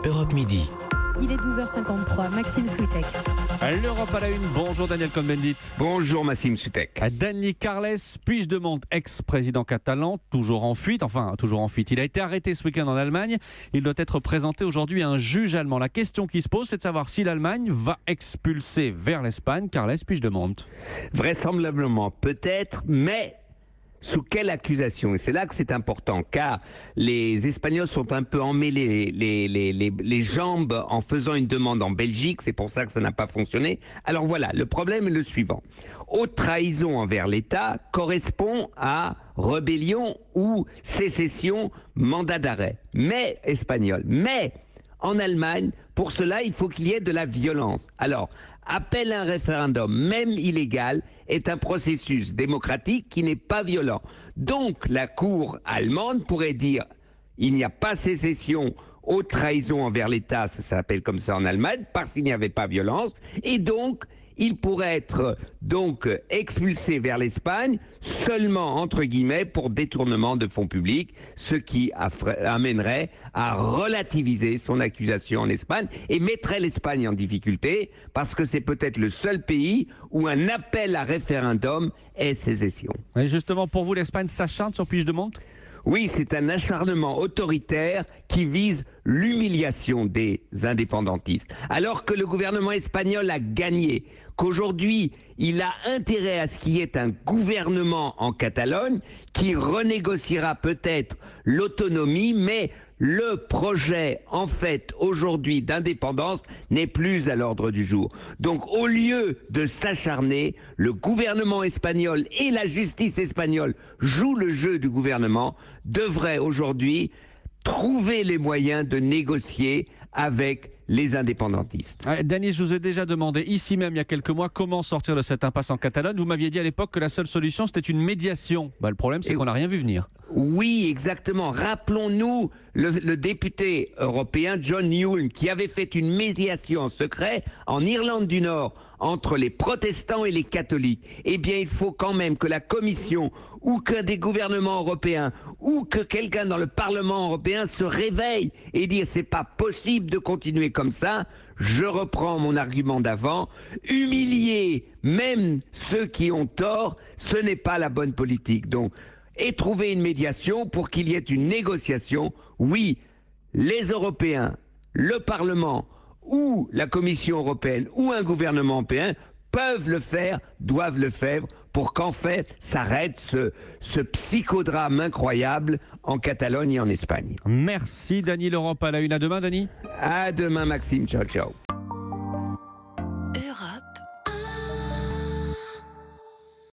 Europe Midi. Il est 12h53, Maxime Switek. L'Europe à la une, bonjour Daniel Cohn-Bendit. Bonjour Maxime Switek. Dani Carles Puigdemont, ex-président catalan, toujours en fuite. Il a été arrêté ce week-end en Allemagne. Il doit être présenté aujourd'hui à un juge allemand. La question qui se pose, c'est de savoir si l'Allemagne va expulser vers l'Espagne Carles Puigdemont. Vraisemblablement, peut-être, mais sous quelle accusation? Et c'est là que c'est important, car les Espagnols sont un peu emmêlés les jambes en faisant une demande en Belgique. C'est pour ça que ça n'a pas fonctionné. Alors voilà, le problème est le suivant. Haute trahison envers l'État correspond à rébellion ou sécession, mandat d'arrêt. Mais espagnol. Mais en Allemagne, pour cela, il faut qu'il y ait de la violence. Alors, appel à un référendum, même illégal, est un processus démocratique qui n'est pas violent. Donc, la Cour allemande pourrait dire il n'y a pas sécession, haute trahison envers l'État, ça s'appelle comme ça en Allemagne, parce qu'il n'y avait pas violence, et donc il pourrait être expulsé vers l'Espagne seulement, entre guillemets, pour détournement de fonds publics, ce qui amènerait à relativiser son accusation en Espagne et mettrait l'Espagne en difficulté, parce que c'est peut-être le seul pays où un appel à référendum est sécession. Et justement, pour vous, l'Espagne s'acharne sur Puigdemont ? Oui, c'est un acharnement autoritaire qui vise l'humiliation des indépendantistes. Alors que le gouvernement espagnol a gagné, qu'aujourd'hui, il a intérêt à ce qu'il y ait un gouvernement en Catalogne qui renégociera peut-être l'autonomie, mais le projet, en fait, aujourd'hui d'indépendance n'est plus à l'ordre du jour. Donc, au lieu de s'acharner, le gouvernement espagnol et la justice espagnole jouent le jeu du gouvernement, devraient aujourd'hui trouver les moyens de négocier avec les indépendantistes. Dani, je vous ai déjà demandé ici même il y a quelques mois comment sortir de cette impasse en Catalogne. Vous m'aviez dit à l'époque que la seule solution c'était une médiation. Le problème c'est qu'on n'a rien vu venir. Oui, exactement. Rappelons-nous le député européen John Newell qui avait fait une médiation en secret en Irlande du Nord entre les protestants et les catholiques. Eh bien, il faut quand même que la Commission ou que des gouvernements européens ou que quelqu'un dans le Parlement européen se réveille et dise c'est pas possible de continuer comme ça. Je reprends mon argument d'avant. Humilier même ceux qui ont tort, ce n'est pas la bonne politique. Donc, et trouver une médiation pour qu'il y ait une négociation. Oui, les Européens, le Parlement ou la Commission européenne ou un gouvernement européen peuvent le faire, doivent le faire pour qu'en fait s'arrête ce psychodrame incroyable en Catalogne et en Espagne. Merci Dani, l'Europe à la une. À demain Dani. À demain Maxime, ciao ciao. Europe.